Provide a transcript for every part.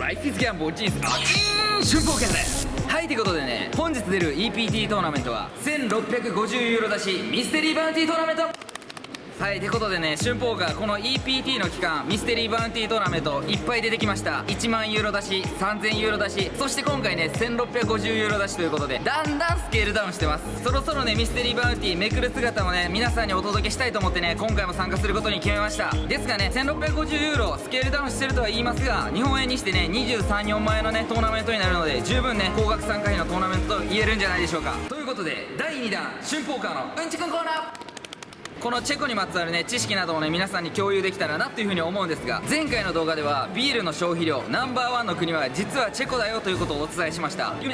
Life is Gamble 人生春風券です。はい、ということでね、本日出る EPT トーナメントは1650ユーロ出しミステリーバウンティートーナメント。はい、ということでね、春ポーカーこの EPT の期間ミステリーバウンティートーナメントいっぱい出てきました。1万ユーロ出し、3000ユーロ出し、そして今回ね1650ユーロ出しということでだんだんスケールダウンしてます。そろそろねミステリーバウンティーめくる姿もね皆さんにお届けしたいと思ってね今回も参加することに決めました。ですがね1650ユーロスケールダウンしてるとは言いますが、日本円にしてね23、4万円のねトーナメントになるので十分ね高額参加費のトーナメントと言えるんじゃないでしょうか。ということで第2弾春ポーカーのうんちくんコーナー。このチェコにまつわるね知識などをね皆さんに共有できたらなというふうに思うんですが、前回の動画ではビールの消費量ナンバーワンの国は実はチェコだよということをお伝えしました。酔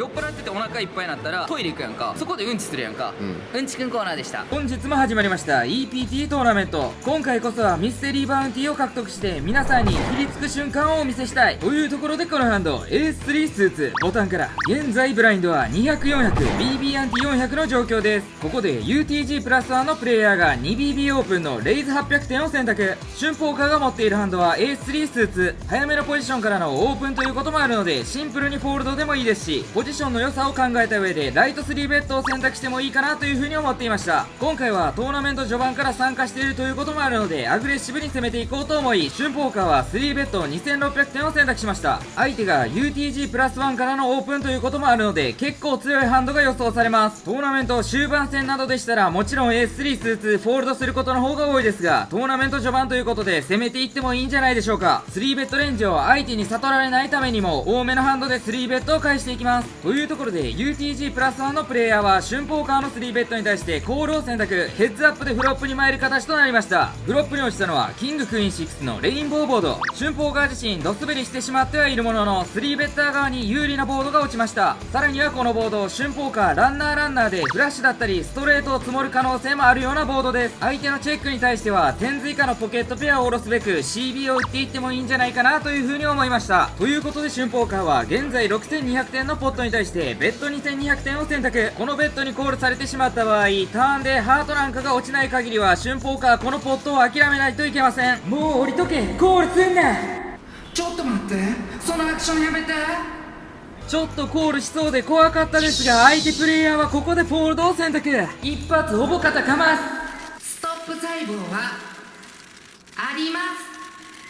っ払っててお腹いっぱいになったらトイレ行くやんか、そこでうんちするやんか、うんちくんコーナーでした。本日も始まりました EPT トーナメント。今回こそはミステリーバウンティーを獲得して皆さんにひりつく瞬間をお見せしたいというところで、このハンド AS3 スーツボタンから現在ブラインドは200、400 BB アンティ400の状況です。ここで UTG プラス1のプレイヤーが 2BB オープンのレイズ800点を選択。春ポーカーが持っているハンドは AS3 スーツ、早めのポジションからのオープンということもあるのでシンプルにフォールドでもいいですし、ポジションの良さを考えた上でライト3ベッドを選択してもいいかなという風に思っていました。今回はトーナメント序盤から参加しているということもあるのでアグレッシブに攻めていこうと思い、春ポーカーは3ベッド2600点を選択しました。相手が UTG プラス1からのオープンということもあるので結構強いハンドが予想されます。トーナメント終盤戦などでしたらもちろん A3 スーツフォールドすることの方が多いですが、トーナメント序盤ということで攻めていってもいいんじゃないでしょうか。3ベッドレンジを相手に悟られないためにも多めのハンドで3ベッドを返していきます。というところで UTG プラス1のプレイヤーは春ポーカーの3ベッドに対してコールを選択。ヘッズアップでフロップに参る形となりました。フロップに落ちたのはキングクイーン6のレインボーボード。春ポーカー自身ドスベリしてしまってはいるものの3ベッター側に有利なボードが落ちました。さらにはこのボード春ポーカーランナーでフラッシュだったりストレートを積もる可能性もあるようなボードです。相手のチェックに対してはテンズ以下のポケットペアを下ろすべく CB を打っていってもいいんじゃないかなという風に思いました。ということで春ポーカーは現在6200点のポットに対してベッド2200点を選択。このベッドにコールされてしまった場合ターンでハートなんかが落ちない限りは春ポーカーこのポットを諦めないといけません。もう降りとけ、コールすんな。ちょっと待って、そのアクションやめて。ちょっとコールしそうで怖かったですが、相手プレイヤーはここでフォールドを選択。一発ほぼ肩かます。ストップ細胞はあります。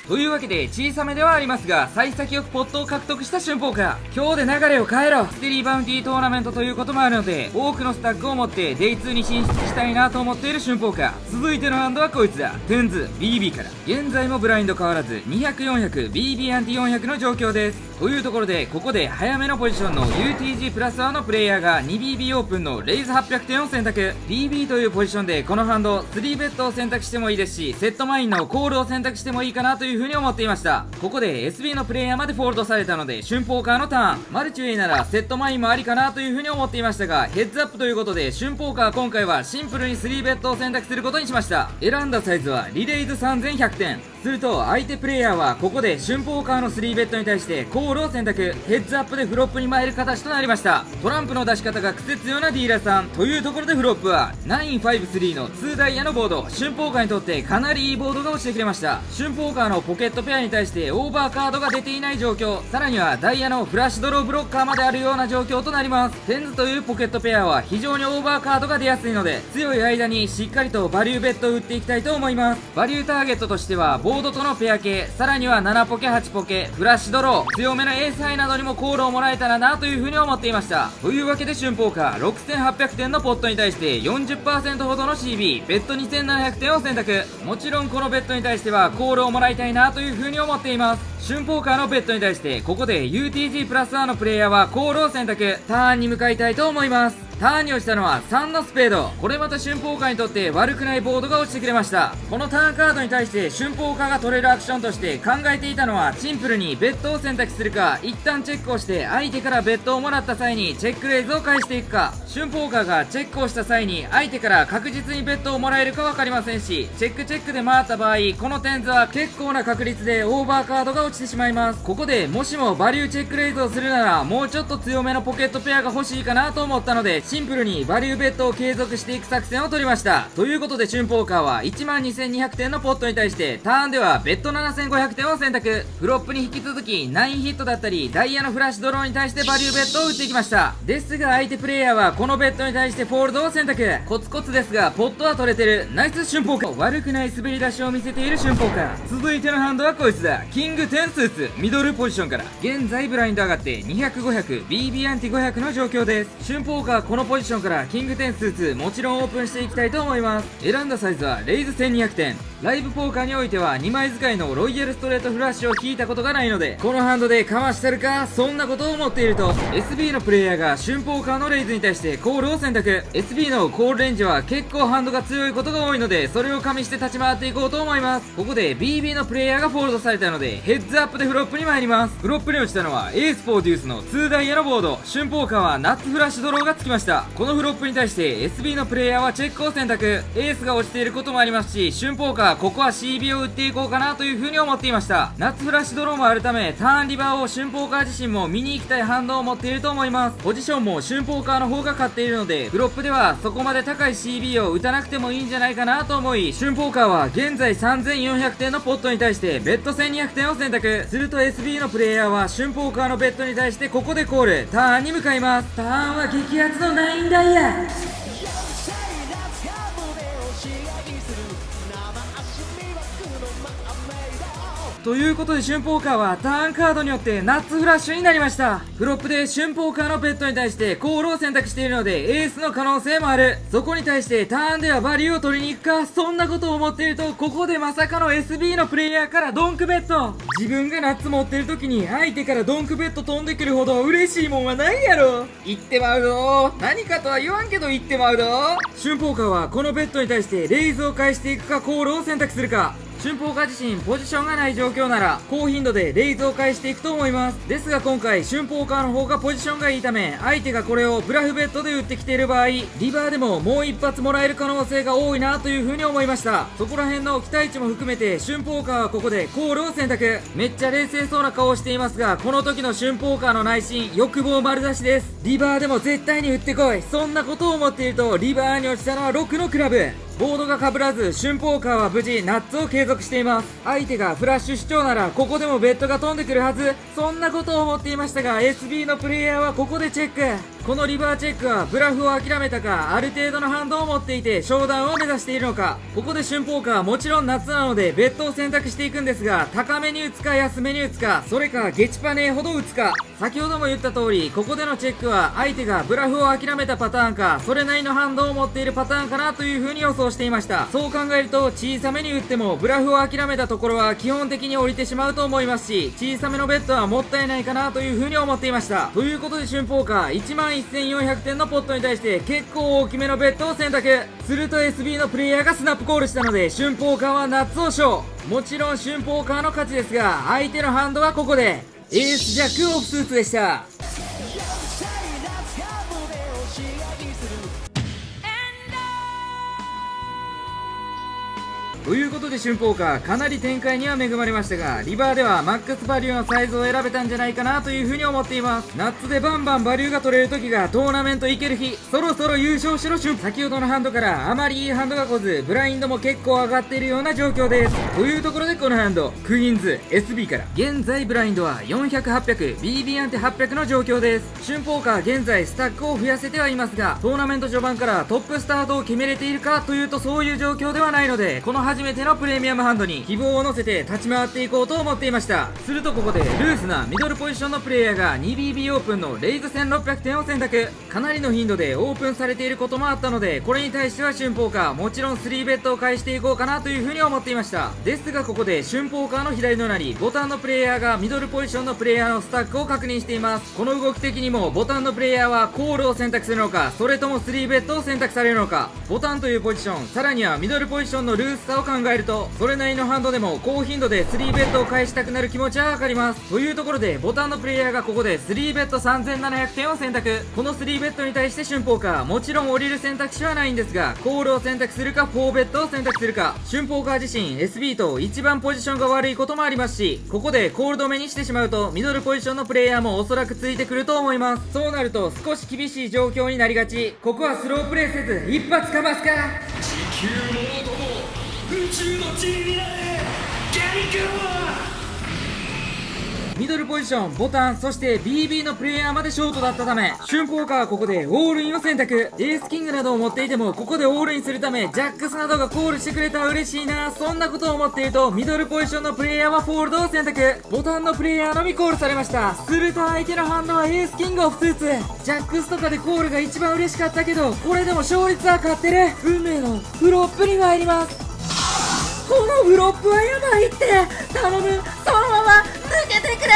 というわけで小さめではありますが幸先よくポットを獲得した春ポーカー。今日で流れを変えろ。ミステリーバウンティートーナメントということもあるので多くのスタックを持ってデイ2に進出したいなと思っている春ポーカー。続いてのハンドはこいつだ。テンズ BB から現在もブラインド変わらず200、400 BB アンティ400の状況です。というところでここで早めのポジションの UTG プラス1のプレイヤーが 2BB オープンのレイズ800点を選択。 BB というポジションでこのハンド3ベッドを選択してもいいですしセットマインのコールを選択してもいいかなという風に思っていました。ここで SB のプレイヤーまでフォールドされたので春ポーカーのターン。マルチウェイならセットマインもありかなという風に思っていましたがヘッズアップということで春ポーカー今回はシンプルに3ベッドを選択することにしました。選んだサイズはリレイズ3100点。すると相手プレイヤーはここで春ポーカーの3ベッドに対してコールを選択。ヘッズアップでフロップに参る形となりました。トランプの出し方が癖強なディーラーさんというところでフロップは953の2ダイヤのボード。春ポーカーにとってかなりいいボードが落ちてくれました。春ポーカーのポケットペアに対してオーバーカードが出ていない状況、さらにはダイヤのフラッシュドローブロッカーまであるような状況となります。テンズというポケットペアは非常にオーバーカードが出やすいので強い間にしっかりとバリューベッドを打っていきたいと思います。バリューターゲットとしてはボードとのペア系、さらには7ポケ8ポケフラッシュドロー、強めのエースハイなどにもコールをもらえたらなという風に思っていました。というわけで春ポーカー6800点のポットに対して 40% ほどの CB ベッド2700点を選択。もちろんこのベッドに対してはコールをもらいたいなという風に思っています。春ポーカーのベッドに対してここで UTG プラス1のプレイヤーはコールを選択。ターンに向かいたいと思います。ターンに落ちたのは3のスペード。これまた春ポーカーにとって悪くないボードが落ちてくれました。このターンカードに対して春ポーカーが取れるアクションとして考えていたのはシンプルにベッドを選択するか一旦チェックをして相手からベッドをもらった際にチェックレイズを返していくか。春ポーカーがチェックをした際に相手から確実にベッドをもらえるか分かりませんしチェックで回った場合このテンズは結構な確率でオーバーカードが落ちてしまいます。ここでもしもバリューチェックレイズをするならもうちょっと強めのポケットペアが欲しいかなと思ったのでシンプルにバリューベッドを継続していく作戦を取りました。ということで春ポーカーは 12,200 点のポットに対してターンではベッド 7,500 点を選択。フロップに引き続き9ヒットだったりダイヤのフラッシュドローに対してバリューベッドを打っていきました。ですが相手プレイヤーはこのベッドに対してフォールドを選択。コツコツですがポットは取れてる。ナイス春ポーカー。悪くない滑り出しを見せている春ポーカー。続いてのハンドはこいつだ。キング10スーツミドルポジションから。現在ブラインド上がって200、500 BB アンティ500の状況です。春ポーカーこのポジションからキング10スーツもちろんオープンしていきたいと思います。選んだサイズはレイズ1200点。ライブポーカーにおいては2枚使いのロイヤルストレートフラッシュを引いたことがないので、このハンドでかましたるか、そんなことを思っていると SB のプレイヤーが春ポーカーのレイズに対してコールを選択。 SB のコールレンジは結構ハンドが強いことが多いので、それを加味して立ち回っていこうと思います。ここで BB のプレイヤーがフォールドされたのでヘッズアップでフロップに参ります。フロップに落ちたのはエース4デュースの2ダイヤのボード。春ポーカーはナッツフラッシュドローがつきました。このフロップに対して SB のプレイヤーはチェックを選択。エースが落ちていることもありますし、春ポーカーここは CB を打っていこうかなという風に思っていました。ナッツフラッシュドローもあるためターンリバーを春ポーカー自身も見に行きたいハンドを持っていると思います。ポジションも春ポーカーの方が勝っているので、フロップではそこまで高い CB を打たなくてもいいんじゃないかなと思い、春ポーカーは現在 3,400 点のポットに対してベッド 1,200 点を選択すると、 SB のプレイヤーは春ポーカーのベッドに対してここでコール。ターンに向かいます。ターンは激アツの9ダイヤ。ということで春ポーカーはターンカードによってナッツフラッシュになりました。フロップで春ポーカーのベッドに対してコールを選択しているのでエースの可能性もある。そこに対してターンではバリューを取りに行くか、そんなことを思っていると、ここでまさかの SB のプレイヤーからドンクベッド。自分がナッツ持ってる時に相手からドンクベッド飛んでくるほど嬉しいもんはないやろ。言ってまうぞ。何かとは言わんけど言ってまうぞ。春ポーカーはこのベッドに対してレイズを返していくかコールを選択するか。春ポーカー自身ポジションがない状況なら高頻度でレイズを返していくと思います。ですが今回春ポーカーの方がポジションがいいため、相手がこれをブラフベッドで打ってきている場合、リバーでももう一発もらえる可能性が多いなという風に思いました。そこら辺の期待値も含めて春ポーカーはここでコールを選択。めっちゃ冷静そうな顔をしていますが、この時の春ポーカーの内心欲望丸出しです。リバーでも絶対に打ってこい、そんなことを思っていると、リバーに落ちたのは6のクラブ。ボードが被らず春ポーカーは無事ナッツを継続しています。相手がフラッシュ主張ならここでもベッドが飛んでくるはず、そんなことを思っていましたが SB のプレイヤーはここでチェック。このリバーチェックはブラフを諦めたか、ある程度のハンドを持っていて商談を目指しているのか。ここで春ポーカーはもちろん夏なのでベッドを選択していくんですが、高めに打つか安めに打つか、それかゲチパネーほど打つか。先ほども言った通りここでのチェックは相手がブラフを諦めたパターンか、それなりのハンドを持っているパターンかなという風に予想していました。そう考えると小さめに打ってもブラフを諦めたところは基本的に降りてしまうと思いますし、小さめのベッドはもったいないかなという風に思っていました。ということで春ポーカー 11,400 点のポットに対して結構大きめのベッドを選択すると、 SB のプレイヤーがスナップコールしたので春ポーカーはナッツを勝。もちろん春ポーカーの勝ちですが、相手のハンドはここでエースジャックオフスーツでした。ということで春ポーカーかなり展開には恵まれましたが、リバーではマックスバリューのサイズを選べたんじゃないかなという風に思っています。ナッツでバンバンバリューが取れる時がトーナメント行ける日、そろそろ優勝しろ春。先ほどのハンドからあまりいいハンドが来ず、ブラインドも結構上がっているような状況です。というところでこのハンドクイーンズ SB から現在ブラインドは400、800 BB アンテ800の状況です。春ポーカー現在スタックを増やせてはいますが、トーナメント序盤からトップスタートを決めれているかというとそういう状況ではないので、この初めてのプレミアムハンドに希望を乗せて立ち回っていこうと思っていました。するとここでルースなミドルポジションのプレイヤーが 2BB オープンのレイズ1600点を選択。かなりの頻度でオープンされていることもあったので、これに対しては春ポーカーもちろん3ベッドを返していこうかなという風に思っていました。ですがここで春ポーカーの左隣ボタンのプレイヤーがミドルポジションのプレイヤーのスタックを確認しています。この動き的にもボタンのプレイヤーはコールを選択するのか、それとも3ベッドを選択されるのか。ボタンというポジション、さらにはミドルポジションのルースさを考えるとそれなりのハンドでも高頻度で3ベットを返したくなる気持ちはわかります。というところでボタンのプレイヤーがここで3ベット3700点を選択。この3ベットに対して春ポーカーもちろん降りる選択肢はないんですが、コールを選択するか4ベットを選択するか、春ポーカー自身 SB と一番ポジションが悪いこともありますし、ここでコール止めにしてしまうとミドルポジションのプレイヤーもおそらくついてくると思います。そうなると少し厳しい状況になりがち。ここはスロープレイせず一発かますか。地球の男、宇宙の地になれ、ガリクミドルポジション、ボタン、そして BB のプレイヤーまでショートだったため、春ポーカーはここでオールインを選択。エースキングなどを持っていてもここでオールインするため、ジャックスなどがコールしてくれたら嬉しいな。そんなことを思っているとミドルポジションのプレイヤーはフォールドを選択。ボタンのプレイヤーのみコールされました。すると相手のハンドはエースキングを2つ。ジャックスとかでコールが一番嬉しかったけど、これでも勝率は勝ってる。運命のフロップに参ります。このフロップはやばいって。頼む、そのまま抜けてくれ。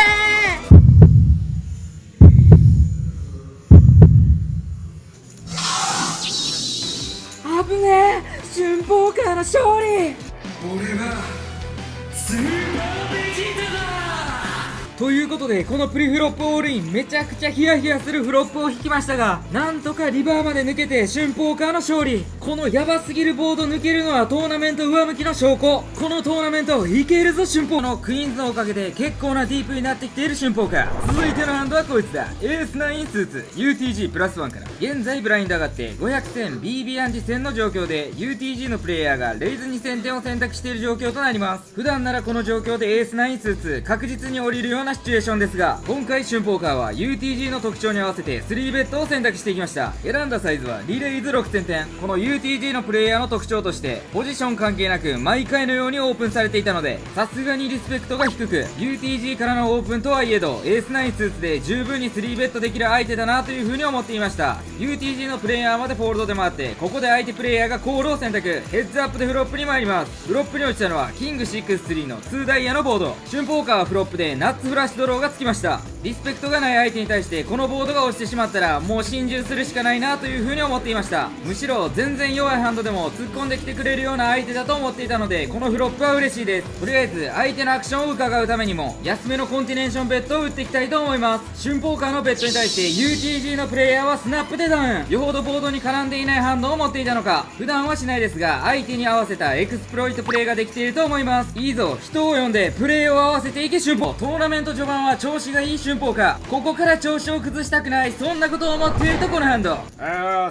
危ねえ、春ポーカーの勝利。俺はスーパーベジータだ。ということでこのプリフロップオールイン、めちゃくちゃヒヤヒヤするフロップを引きましたが、なんとかリバーまで抜けて春ポーカーの勝利。このヤバすぎるボード抜けるのはトーナメント上向きの証拠。このトーナメントいけるぞ春ポー。のクイーンズのおかげで結構なディープになってきている春ポーカー。続いてのハンドはこいつだ。エース9スーツ UTG プラス1から現在ブラインド上がって500戦 BB アンチ戦の状況で UTG のプレイヤーがレイズ2000点を選択している状況となります。普段ならこの状況でエース9スーツ確実に降りるようなシチュエーションですが、今回春ポーカーは UTG の特徴に合わせて3ベットを選択していきました。選んだサイズはリレイズ6000点。この UTG のプレイヤーの特徴としてポジション関係なく毎回のようにオープンされていたので、さすがにリスペクトが低く、 UTG からのオープンとはいえどエース9スーツで十分に3ベットできる相手だなという風に思っていました。 UTG のプレイヤーまでフォールドで回って、ここで相手プレイヤーがコールを選択。ヘッズアップでフロップに参ります。フロップに落ちたのはキング63の2ダイヤのボード。春ポーカーはフロップでナッツフラッシュドローがつきました。リスペクトがない相手に対してこのボードが落ちてしまったらもう心中するしかないなという風に思っていました。むしろ全然弱いハンドでも突っ込んできてくれるような相手だと思っていたので、このフロップは嬉しいです。とりあえず相手のアクションを伺うためにも安めのコンティネーションベットを打っていきたいと思います。春ポーカーのベットに対して UTG のプレイヤーはスナップでダウン。よほどボードに絡んでいないハンドを持っていたのか、普段はしないですが相手に合わせたエクスプロイトプレイができていると思います。いいぞ、人を呼んでプレイを合わせていけ春ポー。トーナメント序盤は調子がいい春ポーカー、ここから調子を崩したくない、そんなことを思っているとこのハンド。3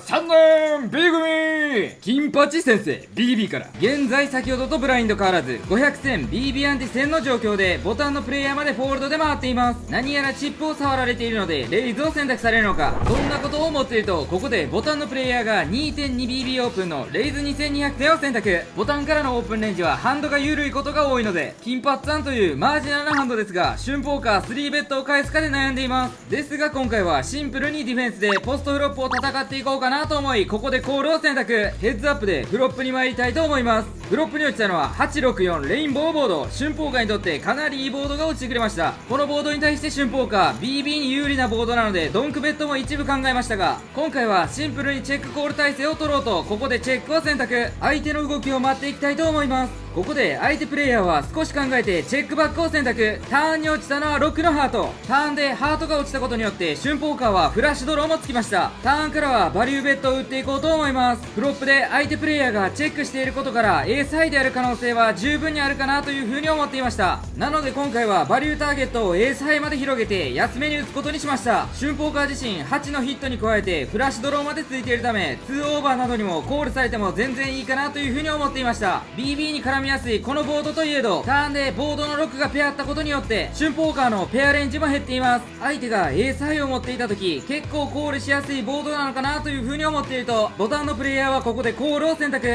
年 B 組金八先生 BB から現在先ほどとブラインド変わらず500戦 BB アンティ戦の状況でボタンのプレイヤーまでフォールドで回っています。何やらチップを触られているのでレイズを選択されるのか、そんなことを思っているとここでボタンのプレイヤーが 2.2BB オープンのレイズ2200点を選択。ボタンからのオープンレンジはハンドが緩いことが多いので金髪さんというマージナルなハンドですが、春ポーカー3ベットを返すかで悩んでいます。ですが今回はシンプルにディフェンスでポストフロップを戦っていこうかなと思い、ここでコールを選択。ヘッズアップでフロップに参りたいと思います。フロップに落ちたのは864レインボーボード。春ポーカーにとってかなりいいボードが落ちてくれました。このボードに対して春ポーカー BB に有利なボードなのでドンクベットも一部考えましたが、今回はシンプルにチェックコール体制を取ろうとここでチェックを選択。相手の動きを待っていきたいと思います。ここで相手プレイヤーは少し考えてチェックバックを選択。ターンに落ちたのは6のハート。ターンでハートが落ちたことによって春ポーカーはフラッシュドローもつきました。ターンからはバリューベットを打っていこうと思います。フロップで相手プレイヤーがチェックしていることからエースハイである可能性は十分にあるかなという風に思っていました。なので今回はバリューターゲットをエースハイまで広げて安めに打つことにしました。春ポーカー自身8のヒットに加えてフラッシュドローまでついているため2オーバーなどにもコールされても全然いいかなという風に思っていました。 BB に絡みやすいこのボードといえどターンでボードの6がペアったことによって春ポーカーのペアレンジも減っています。相手がエースハイを持っていた時結構コールしやすいボードなのかなという風に思っていると、ボタンのプレイヤーはここでコールを選択。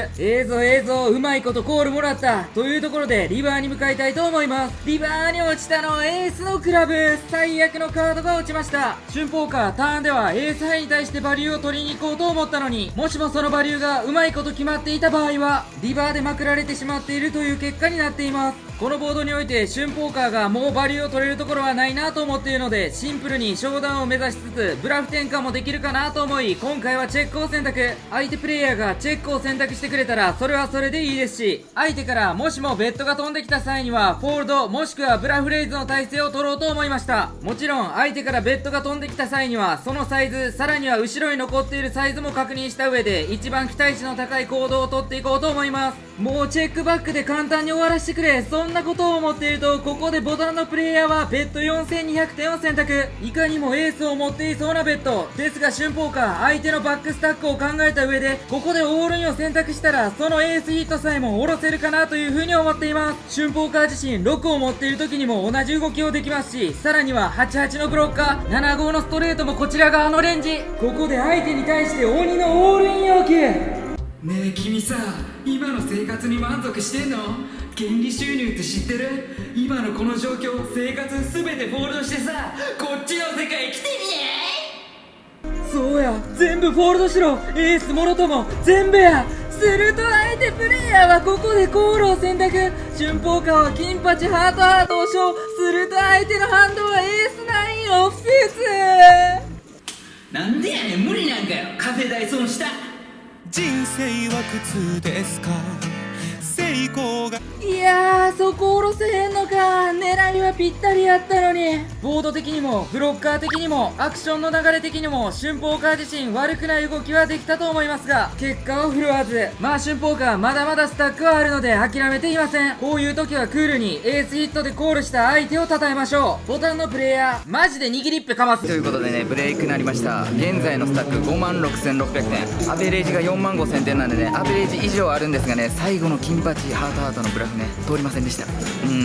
うまいことコールもらったというところでリバーに向かいたいと思います。リバーに落ちたのはエースのクラブ。最悪のカードが落ちました。春ポーカーターンではエースハイに対してバリューを取りに行こうと思ったのに、もしもそのバリューがうまいこと決まっていた場合はリバーでまくられてしまっているという結果になっています。このボードにおいて春ポーカーがもうバリューを取れるところはないなと思っているので、シンプルに昇段を目指しつつブラフ転換もできるかなと思い、今回はチェックを選択。相手プレイヤーがチェックを選択してくれたらそれはそれでいいですし、相手からもしもベッドが飛んできた際にはフォールドもしくはブラフレイズの体勢を取ろうと思いました。もちろん相手からベッドが飛んできた際にはそのサイズ、さらには後ろに残っているサイズも確認した上で一番期待値の高い行動をとっていこうと思います。もうチェックバックで簡単に終わらせてくれ。そんなことを思っていると、ここでボタンのプレイヤーはベッド4200点を選択。いかにもエースを持っていそうなベッドですが、春ポーカー相手のバックスタックを考えた上でここでオールインを選択したらそのエースヒットさえも下ろせるかなという風に思っています。春ポーカー自身6を持っている時にも同じ動きをできますし、さらには88のブロッカー、75のストレートもこちら側のレンジ。ここで相手に対して鬼のオールイン要求。ねえ君さ、今の生活に満足してんの？権利収入って知ってる？今のこの状況、生活すべてフォールドしてさ、こっちの世界来てみね。そうや、全部フォールドしろ。エースもろとも全部や。すると相手プレイヤーはここでコールを選択。春ポーカーは金八ハートハートをショー。すると相手のハンドはエース9オフセなんでやねん、無理なんかよ。カフェ代損した。人生は苦痛ですか？成功がス。いやー、そこ下ろせへんのか。狙いはぴったりやったのに。ボード的にもブロッカー的にもアクションの流れ的にも春ポーカー自身悪くない動きはできたと思いますが、結果は振るわず。まあ春ポーカーまだまだスタックはあるので諦めていません。こういう時はクールにエースヒットでコールした相手を称えましょう。ボタンのプレイヤーマジで握りっぺかますということでね、ブレイクになりました。現在のスタック56600点、アベレージが45000点なんでね、アベレージ以上あるんですがね、最後の金八ハートハートのブラフね、通りませんでした。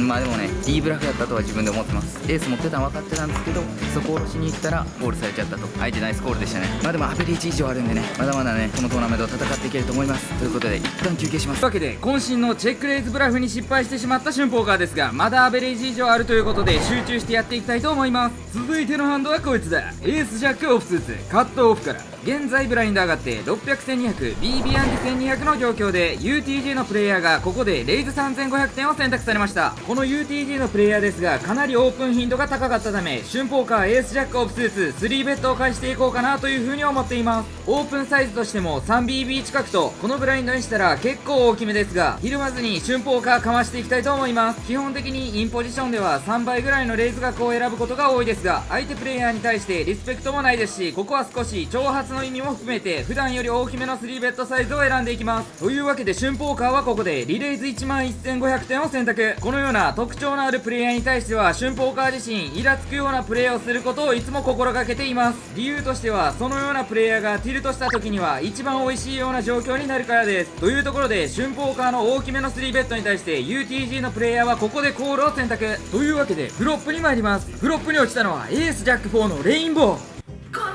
まあでもね、いいブラフやったとは自分で思ってます。エース持ってたの分かってたんですけど、そこを下ろしに行ったらコールされちゃったと。相手ナイスコールでしたね。まあでもアベレージ以上あるんでね、まだまだね、このトーナメントを戦っていけると思います。ということで一旦休憩します。というわけで渾身のチェックレイズブラフに失敗してしまった春ポーカーですが、まだアベレージ以上あるということで集中してやっていきたいと思います。続いてのハンドはこいつだ。エースジャックオフスーツカットオフから。現在ブラインド上がって600、1200、BB アンジ1200の状況で UTG のプレイヤーがここでレイズ3500点を選択されました。この UTG のプレイヤーですがかなりオープン頻度が高かったため、春ポーカーエースジャックオフスーツ3ベッドを返していこうかなという風に思っています。オープンサイズとしても 3BB 近くとこのブラインドにしたら結構大きめですが、ひるまずに春ポーカーかましていきたいと思います。基本的にインポジションでは3倍ぐらいのレイズ額を選ぶことが多いですが、相手プレイヤーに対してリスペクトもないですし、ここは少し挑発の意味も含めて普段より大きめの3ベッドサイズを選んでいきます。というわけで春ポーカーはここでリレイズ11500点を選択。このような特徴のあるプレイヤーに対しては春ポーカー自身イラつくようなプレーをすることをいつも心がけています。理由としてはそのようなプレイヤーがティルトした時には一番美味しいような状況になるからです。というところで春ポーカーの大きめの3ベッドに対して UTG のプレイヤーはここでコールを選択。というわけでフロップに参ります。フロップに落ちたのはエースジャック4のレインボー。こんな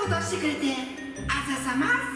カードを出してくれてあざさます。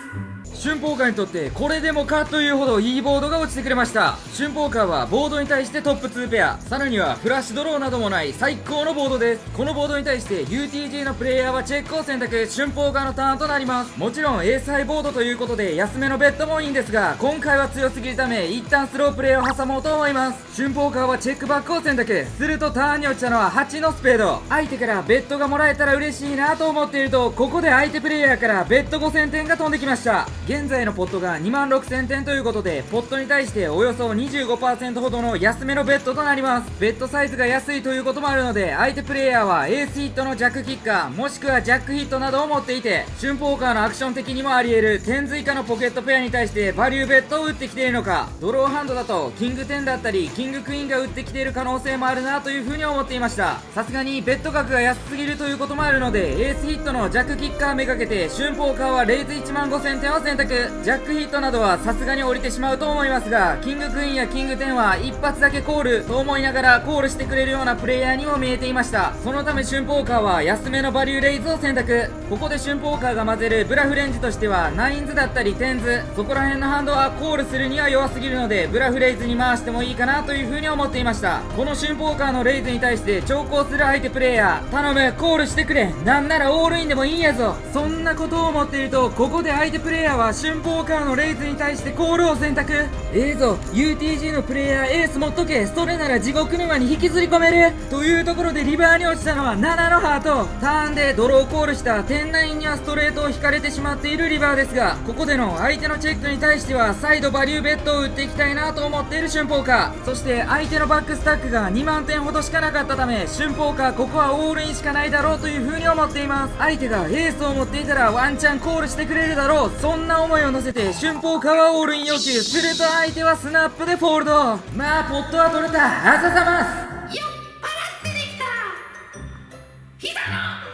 春ポーカーにとってこれでもかというほどいいボードが落ちてくれました。春ポーカーはボードに対してトップ2ペア、さらにはフラッシュドローなどもない最高のボードです。このボードに対して UTG のプレイヤーはチェックを選択。春ポーカーのターンとなります。もちろんエースハイボードということで安めのベッドもいいんですが、今回は強すぎるため一旦スロープレイを挟もうと思います。春ポーカーはチェックバックを選択。するとターンに落ちたのは8のスペード。相手からベッドがもらえたら嬉しいなと思っていると、ここで相手プレイヤーからベッド5000点が飛んできました。現在のポットが26000点ということで、ポットに対しておよそ 25% ほどの安めのベッドとなります。ベッドサイズが安いということもあるので、相手プレイヤーはエースヒットのジャックキッカーもしくはジャックヒットなどを持っていて、春ポーカーのアクション的にもあり得る10ズ以下のポケットペアに対してバリューベッドを打ってきているのか、ドローハンドだとキング10だったりキングクイーンが打ってきている可能性もあるなという風に思っていました。さすがにベッド額が安すぎるということもあるので、エースヒットのジャックキッカーめがけて春ポーカーはレイズ15000点を選択。ジャックヒットなどはさすがに降りてしまうと思いますが、キングクイーンやキング10は一発だけコールと思いながらコールしてくれるようなプレイヤーにも見えていました。そのため春ポーカーは安めのバリューレイズを選択。ここで春ポーカーが混ぜるブラフレンジとしてはナインズだったりテンズ、そこら辺のハンドはコールするには弱すぎるのでブラフレイズに回してもいいかなという風に思っていました。この春ポーカーのレイズに対して長考する相手プレイヤー、頼むコールしてくれ、なんならオールインでもいいんやぞ。そんなことを思っていると、ここで相手プレイヤーは春ポーカーのレイズに対してコールを選択。ぞ UTG のプレイヤーエース持っとけ。それなら地獄沼に引きずり込める。というところでリバーに落ちたのは7のハート。ターンでドローコールした109にはストレートを引かれてしまっているリバーですが、ここでの相手のチェックに対しては再度バリューベットを打っていきたいなと思っている春ポーカー。そして相手のバックスタックが2万点ほどしかなかったため、春ポーカーここはオールインしかないだろうという風に思っています。相手がエースを持っていたらワンチャンコールしてくれるだろう、そんな思いを乗せて春ポーカーはオールイン要求すると、相手はスナップでフォールド。まあポットは取れた。あざざます酔っ払ってできた膝の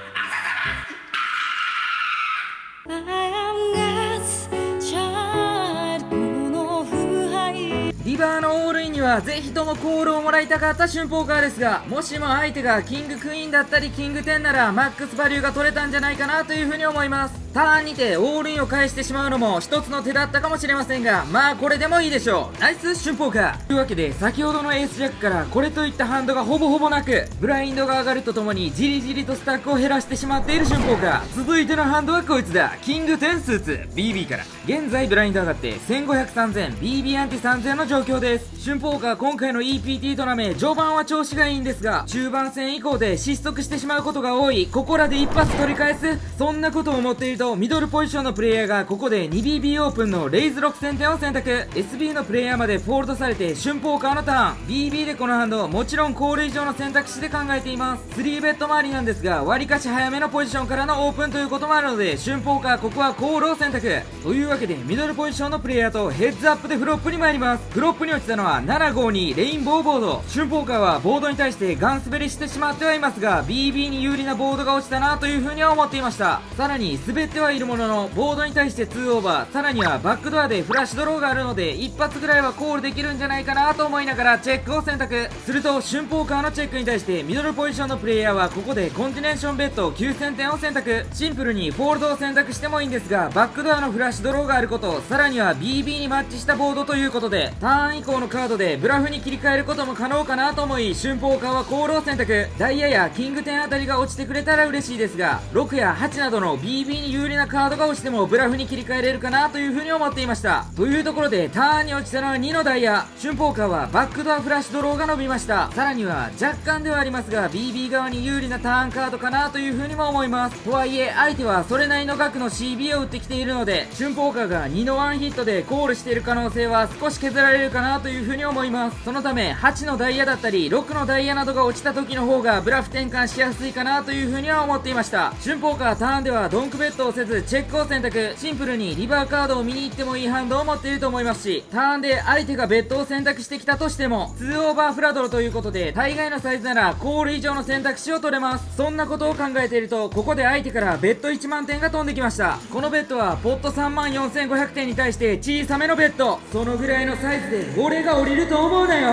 リバーのオールインにはぜひともコールをもらいたかった春ポーカーですが、もしも相手がキングクイーンだったりキング10ならマックスバリューが取れたんじゃないかなというふうに思います。ターンにてオールインを返してしまうのも一つの手だったかもしれませんが、まあこれでもいいでしょう。ナイス春ポーカーというわけで、先ほどのエースジャックからこれといったハンドがほぼほぼなく、ブラインドが上がるとともにじりじりとスタックを減らしてしまっている春ポーカー。続いてのハンドはこいつだ。キング10スーツ BB から。現在ブラインド上がって1500、3000 BB アンティ3000の状況です。春ポーカー今回の EPT トーナメ序盤は調子がいいんですが、中盤戦以降で失速してしまうことが多い。ここらで一発取り返す、そんなことを思っていると、ミドルポジションのプレイヤーがここで 2BB オープンのレイズ6000点を選択。 SB のプレイヤーまでフォールドされて春ポーカーのターン。 BB でこのハンド、もちろんコール以上の選択肢で考えています。3ベッド周りなんですが、わりかし早めのポジションからのオープンということもあるので、春ポーカーここはコールを選択。というわけでミドルポジションのプレイヤーとヘッズアップでフロップに参ります。フロップに落ちたのは752レインボーボード。春ポーカーはボードに対してガン滑りしてしまってはいますが、 BB に有利なボードが落ちたなという風には思っていました。さらに滑ってはいるもののボードに対して2オーバー、さらにはバックドアでフラッシュドローがあるので一発ぐらいはコールできるんじゃないかなと思いながらチェックを選択すると、春ポーカーのチェックに対してミドルポジションのプレイヤーはここでコンティネーションベッド9000点を選択。シンプルにフォールドを選択してもいいんですが、バックドアのフラッシュドローがあること、さらには BB にマッチしたボードということで、ターン以降のカードでブラフに切り替えることも可能かなと思い、春ポーカーはコールを選択。ダイヤやキング10あたりが落ちてくれたら嬉しいですが、6や8などの BB に有利なカードが落ちてもブラフに切り替えれるかなという風に思っていました。というところでターンに落ちたのは2のダイヤ。春ポーカーはバックドアフラッシュドローが伸びました。さらには若干ではありますが BB 側に有利なターンカードかなという風にも思います。とはいえ相手はそれなりの額の CB を打ってきているので、春ポーカーが2の1ヒットでコールしている可能性は少し削られるかなという風に思います。そのため8のダイヤだったり6のダイヤなどが落ちた時の方がブラフ転換しやすいかなという風には思っていました。春ポーカーターンではドンクベットをせずチェックを選択。シンプルにリバーカードを見に行ってもいいハンドを持っていると思いますし、ターンで相手がベッドを選択してきたとしても2オーバーフラドルということで、大概のサイズならコール以上の選択肢を取れます。そんなことを考えていると、ここで相手からベッド1万点が飛んできました。このベッドはポット34500点に対して小さめのベッド、そのぐらいのサイズで俺が降りると思うなよ。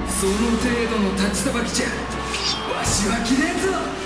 その程度の立ちさばきじゃわしは切れんぞ。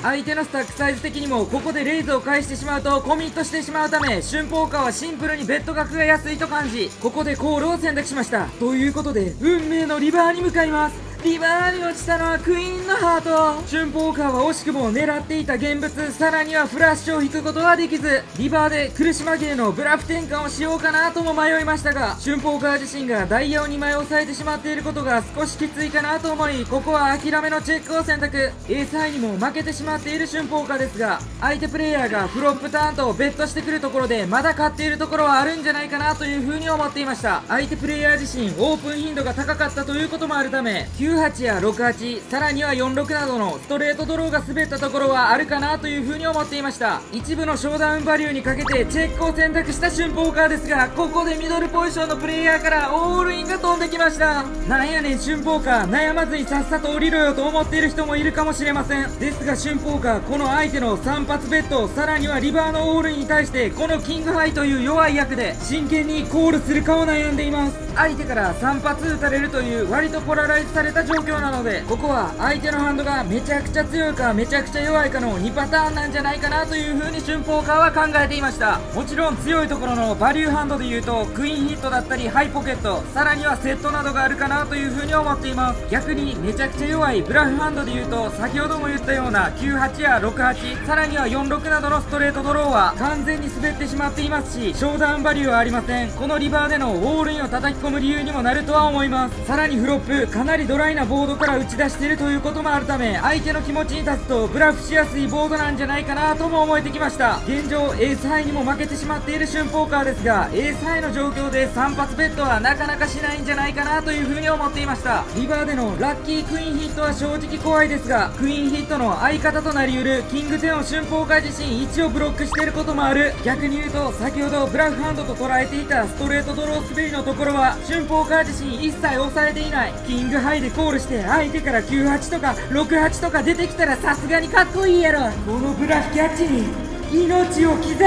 相手のスタックサイズ的にもここでレイズを返してしまうとコミットしてしまうため、春ポーカーはシンプルにベッド額が安いと感じ、ここでコールを選択しました。ということで運命のリバーに向かいます。リバーに落ちたのはクイーンのハート。春ポーカーは惜しくも狙っていた現物、さらにはフラッシュを引くことはできず、リバーで苦し紛れのブラフ転換をしようかなとも迷いましたが、春ポーカー自身がダイヤを2枚抑えてしまっていることが少しきついかなと思い、ここは諦めのチェックを選択。エースハイにも負けてしまっている春ポーカーですが、相手プレイヤーがフロップターンとベットしてくるところでまだ勝っているところはあるんじゃないかなという風に思っていました。相手プレイヤー自身オープン頻度が高かったということもあるため、98や68、さらには46などのストレートドローが滑ったところはあるかなという風に思っていました。一部のショーダウンバリューにかけてチェックを選択した春ポーカーですが、ここでミドルポジションのプレイヤーからオールインが飛んできました。なんやねん春ポーカー、悩まずにさっさと降りろよと思っている人もいるかもしれません。ですが春ポーカー、この相手の3発ベッド、さらにはリバーのオールインに対してこのキングハイという弱い役で真剣にコールするかを悩んでいます。相手から3発撃たれるという割とポラライズされたった状況なので、ここは相手のハンドがめちゃくちゃ強いかめちゃくちゃ弱いかの2パターンなんじゃないかなという風に春ポーカーは考えていました。もちろん強いところのバリューハンドで言うとクイーンヒットだったりハイポケット、さらにはセットなどがあるかなという風に思っています。逆にめちゃくちゃ弱いブラフハンドで言うと、先ほども言ったような98や68、さらには46などのストレートドローは完全に滑ってしまっていますし、ショーダウンバリューはありません。このリバーでのオールインを叩き込む理由にもなるとは思います。さらにフロップかなりドライなボードから打ち出しているということもあるため、相手の気持ちに立つとブラフしやすいボードなんじゃないかなとも思えてきました。現状エースハイにも負けてしまっている春ポーカーですが、エースハイの状況で3発ベッドはなかなかしないんじゃないかなという風に思っていました。リバーでのラッキークイーンヒットは正直怖いですが、クイーンヒットの相方となりうるキング10を春ポーカー自身1をブロックしていることもある。逆に言うと先ほどブラフハンドと捉えていたストレートドロー滑りのところは春ポーカー自身一切抑えていない。キングハイでコールして相手から98とか68とか出てきたらさすがにかっこいいやろ。このブラフキャッチに命を刻むか。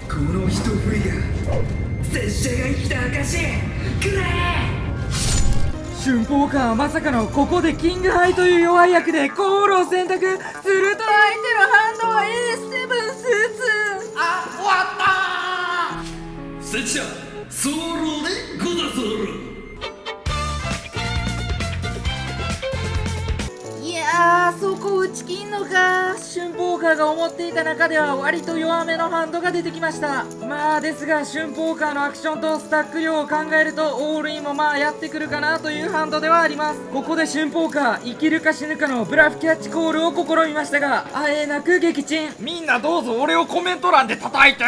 この一振りが拙者が生きた証くらえ。春ポーカーはまさかのここでキングハイという弱い役でコールを選択すると、相手のハンドは A7 スーツ。あ、終わったー。拙者ソロでござそうる。いやー、そこ打ち切んのか。春ポーカーが思っていた中では割と弱めのハンドが出てきました。まあですが春ポーカーのアクションとスタック量を考えるとオールインもまあやってくるかなというハンドではあります。ここで春ポーカー生きるか死ぬかのブラフキャッチコールを試みましたが、あえなく撃沈。みんなどうぞ俺をコメント欄で叩いてと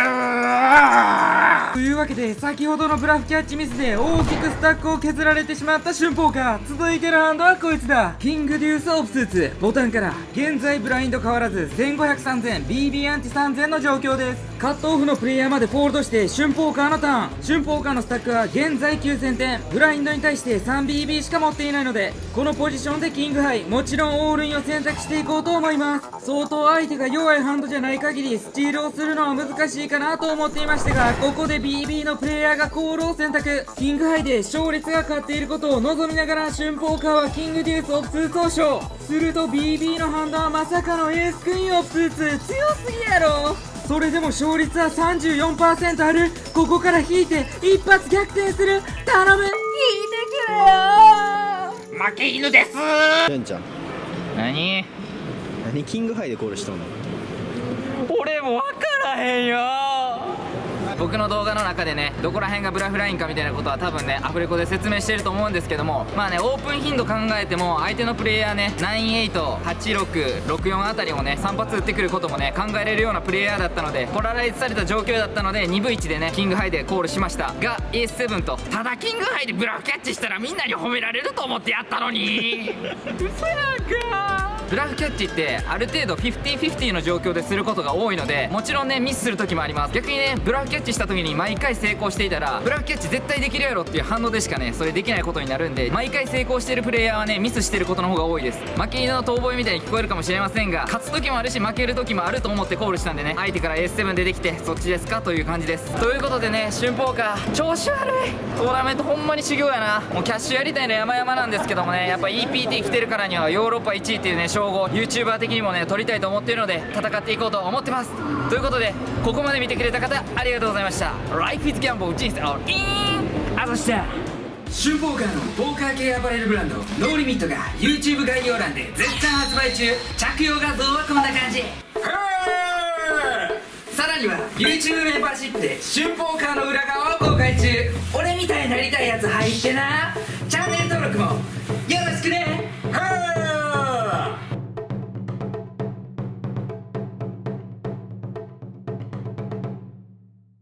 いうわけで先ほどのブラフキャッチミスで大きくスタックを削られてしまった春ポーカー。続いてのハンドはこいつだ。キングデュースオブスーツ。ボタンから現在ブラインド変わらず1500、3000 BB アンチ3000の状況です。カットオフのプレイヤーまでフォールドして春ポーカーのターン。春ポーカーのスタックは現在9000点、ブラインドに対して 3BB しか持っていないので、このポジションでキングハイ、もちろんオールインを選択していこうと思います。相当相手が弱いハンドじゃない限りスチールをするのは難しいかなと思っていましたが、ここで BB のプレイヤーがコールを選択。キングハイで勝率が勝っていることを望みながら春ポーカーはキングデュースオブスーツを勝。すると BB のハンドはまさかのエースクイーンオブスーツ。強すぎやろ。それでも勝率は 34% ある。ここから引いて一発逆転する。頼む、引いてくれよ。負け犬ですレンちゃん、何キングハイでコールしとんの？俺も分からへんよ。僕の動画の中でね、どこら辺がブラフラインかみたいなことは多分ねアフレコで説明してると思うんですけども、まあね、オープン頻度考えても相手のプレイヤーね98、86、64あたりをね3発撃ってくることもね考えれるようなプレイヤーだったので、ポラライズされた状況だったので2分1でねキングハイでコールしましたが、エース7とただキングハイでブラフキャッチしたらみんなに褒められると思ってやったのに嘘やんか。ブラフキャッチってある程度 50-50 の状況ですることが多いので、もちろんねミスする時もあります。逆にねブラフキャッチした時に毎回成功していたら、ブラフキャッチ絶対できるやろっていう反応でしかねそれできないことになるんで、毎回成功しているプレイヤーはねミスしてることの方が多いです。負け犬の遠吠えみたいに聞こえるかもしれませんが、勝つ時もあるし負ける時もあると思ってコールしたんでね、相手から S7 出てきてそっちですかという感じです。ということでね、春ポーカー調子悪い。トーナメントほんまに修行やな。もうキャッシュやりたいの山々なんですけどもね、やっぱ EPT 来てるからにはヨーロッパ1位っていうね称号 YouTuber 的にもね取りたいと思っているので戦っていこうと思ってます。ということでここまで見てくれた方ありがとうございました。 Life is Gamble 人生をイーンあざした。春ポーカーのポーカー系アパレルブランドノーリミットが YouTube 概要欄で絶賛発売中。着用画像はこんな感じ。さらには YouTube メンバーシップで春ポーカーの裏側を公開中。俺みたいになりたいやつ入ってな。